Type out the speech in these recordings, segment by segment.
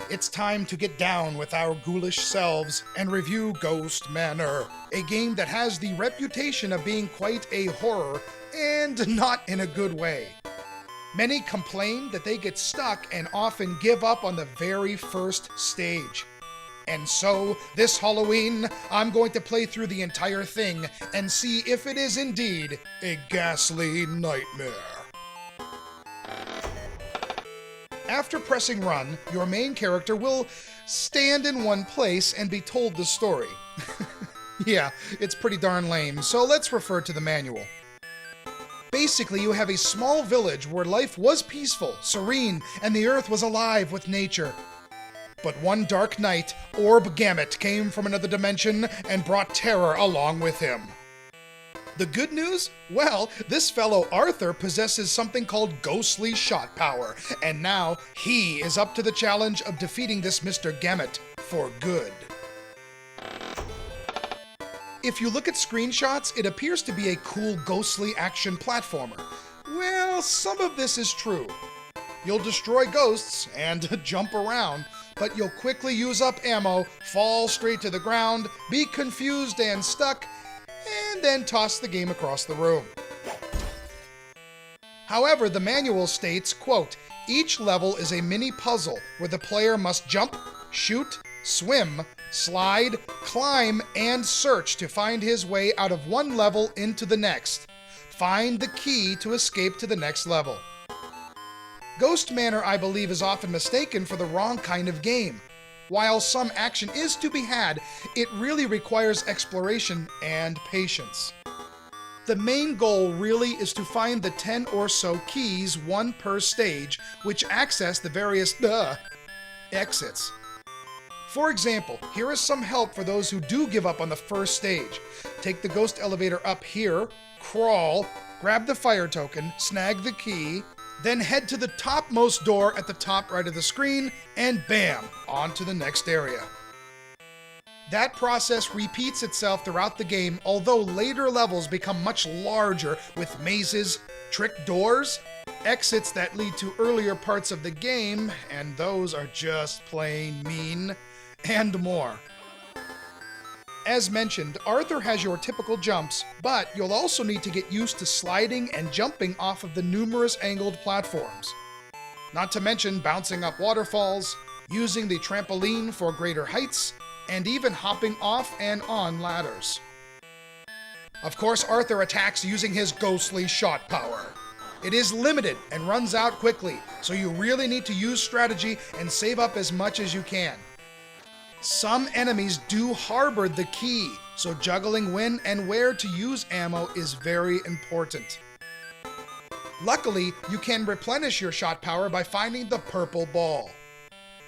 it's time to get down with our ghoulish selves and review Ghost Manor, a game that has the reputation of being quite a horror, and not in a good way. Many complain that they get stuck and often give up on the very first stage. And so, this Halloween, I'm going to play through the entire thing and see if it is indeed a ghastly nightmare. After pressing run, your main character will stand in one place and be told the story. Yeah, it's pretty darn lame, so let's refer to the manual. Basically, you have a small village where life was peaceful, serene, and the earth was alive with nature. But one dark night, Orb Gamut came from another dimension and brought terror along with him. The good news? Well, this fellow Arthur possesses something called ghostly shot power, and now he is up to the challenge of defeating this Mr. Gamut for good. If you look at screenshots, it appears to be a cool ghostly action platformer. Well, some of this is true. You'll destroy ghosts and jump around, but you'll quickly use up ammo, fall straight to the ground, be confused and stuck, and then toss the game across the room. However, the manual states, quote, each level is a mini puzzle where the player must jump, shoot, swim, slide, climb, and search to find his way out of one level into the next. Find the key to escape to the next level. Ghost Manor, I believe, is often mistaken for the wrong kind of game. While some action is to be had, it really requires exploration and patience. The main goal really is to find the 10 or so keys, one per stage, which access the various exits. For example, here is some help for those who do give up on the first stage. Take the ghost elevator up here, crawl, grab the fire token, snag the key, then head to the topmost door at the top right of the screen, and bam, on to the next area. That process repeats itself throughout the game, although later levels become much larger with mazes, trick doors, exits that lead to earlier parts of the game, and those are just plain mean, and more. As mentioned, Arthur has your typical jumps, but you'll also need to get used to sliding and jumping off of the numerous angled platforms. Not to mention bouncing up waterfalls, using the trampoline for greater heights, and even hopping off and on ladders. Of course, Arthur attacks using his ghostly shot power. It is limited and runs out quickly, so you really need to use strategy and save up as much as you can. Some enemies do harbor the key, so juggling when and where to use ammo is very important. Luckily, you can replenish your shot power by finding the purple ball.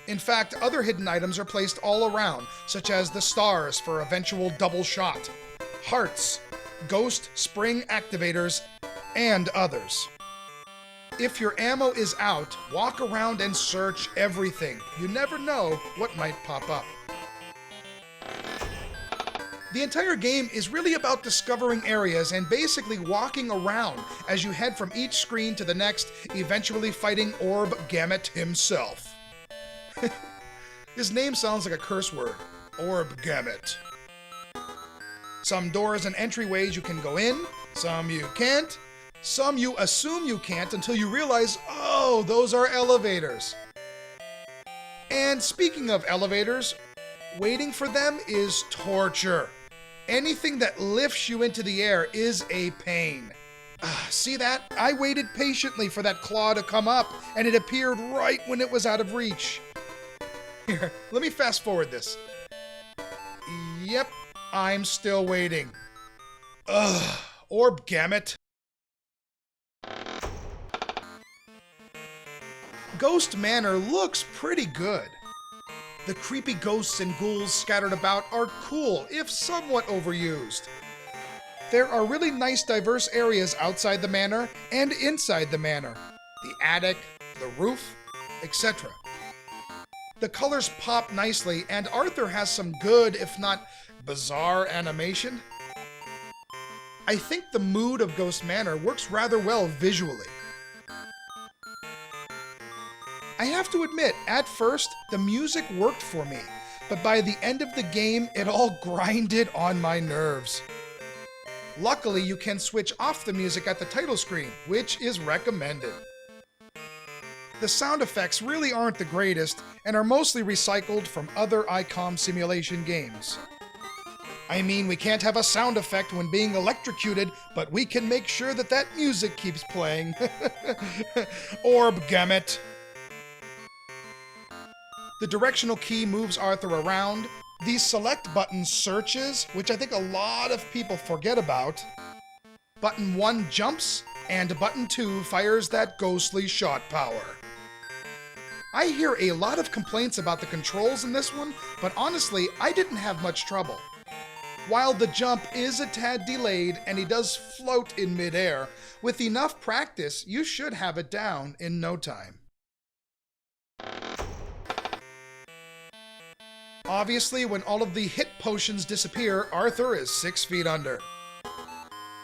In fact, other hidden items are placed all around, such as the stars for eventual double shot, hearts, ghost spring activators, and others. If your ammo is out, walk around and search everything. You never know what might pop up. The entire game is really about discovering areas and basically walking around as you head from each screen to the next, eventually fighting Orb Gamut himself. His name sounds like a curse word. Orb Gamut. Some doors and entryways you can go in, some you can't, some you assume you can't until you realize, oh, those are elevators. And speaking of elevators, waiting for them is torture. Anything that lifts you into the air is a pain. See that? I waited patiently for that claw to come up, and it appeared right when it was out of reach. Here, let me fast forward this. Yep, I'm still waiting. Ugh, Orb Gamut. Ghost Manor looks pretty good. The creepy ghosts and ghouls scattered about are cool, if somewhat overused. There are really nice diverse areas outside the manor and inside the manor. The attic, the roof, etc. The colors pop nicely, and Arthur has some good, if not bizarre, animation. I think the mood of Ghost Manor works rather well visually. I have to admit, at first, the music worked for me, but by the end of the game, it all grinded on my nerves. Luckily, you can switch off the music at the title screen, which is recommended. The sound effects really aren't the greatest and are mostly recycled from other ICOM simulation games. I mean, we can't have a sound effect when being electrocuted, but we can make sure that that music keeps playing. Orb gamut. The directional key moves Arthur around. The select button searches, which I think a lot of people forget about. Button 1 jumps, and button 2 fires that ghostly shot power. I hear a lot of complaints about the controls in this one, but honestly, I didn't have much trouble. While the jump is a tad delayed and he does float in midair, with enough practice, you should have it down in no time. Obviously, when all of the hit potions disappear, Arthur is 6 feet under.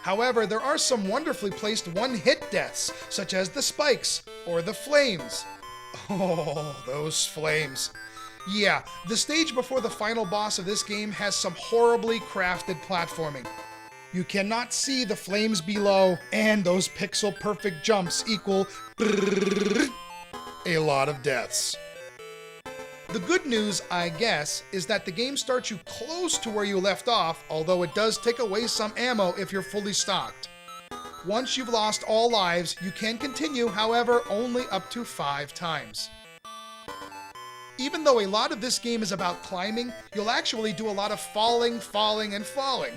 However, there are some wonderfully placed one-hit deaths, such as the spikes or the flames. Oh, those flames. Yeah, the stage before the final boss of this game has some horribly crafted platforming. You cannot see the flames below, and those pixel-perfect jumps equal a lot of deaths. The good news, I guess, is that the game starts you close to where you left off, although it does take away some ammo if you're fully stocked. Once you've lost all lives, you can continue, however, only up to 5 times. Even though a lot of this game is about climbing, you'll actually do a lot of falling, and falling.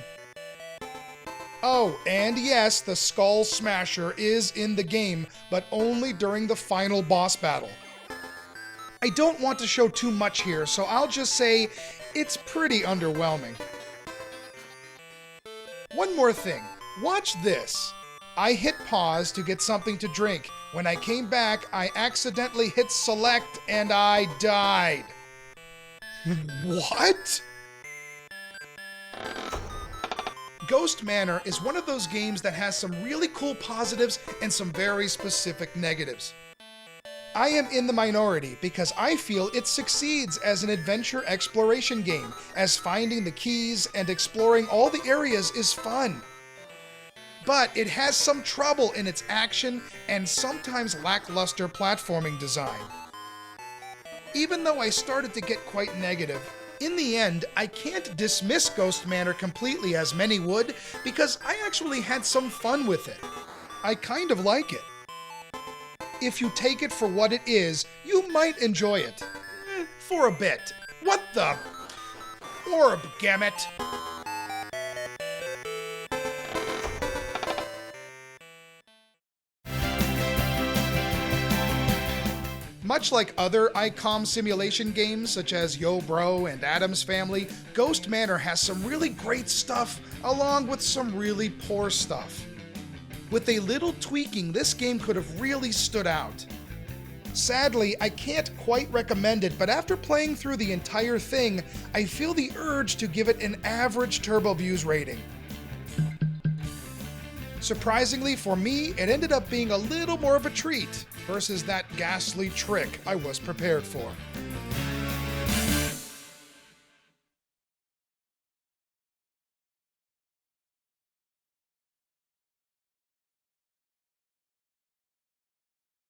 Oh, and yes, the Skull Smasher is in the game, but only during the final boss battle. I don't want to show too much here, so I'll just say it's pretty underwhelming. One more thing, watch this. I hit pause to get something to drink. When I came back, I accidentally hit select and I died. What? Ghost Manor is one of those games that has some really cool positives and some very specific negatives. I am in the minority because I feel it succeeds as an adventure exploration game, as finding the keys and exploring all the areas is fun. But it has some trouble in its action and sometimes lackluster platforming design. Even though I started to get quite negative, in the end, I can't dismiss Ghost Manor completely as many would, because I actually had some fun with it. I kind of like it. If you take it for what it is, you might enjoy it. For a bit. What the? Orb gamut. Much like other ICOM simulation games such as Yo Bro and Addams Family, Ghost Manor has some really great stuff along with some really poor stuff. With a little tweaking, this game could have really stood out. Sadly, I can't quite recommend it, but after playing through the entire thing, I feel the urge to give it an average TurboViews rating. Surprisingly for me, it ended up being a little more of a treat versus that ghastly trick I was prepared for.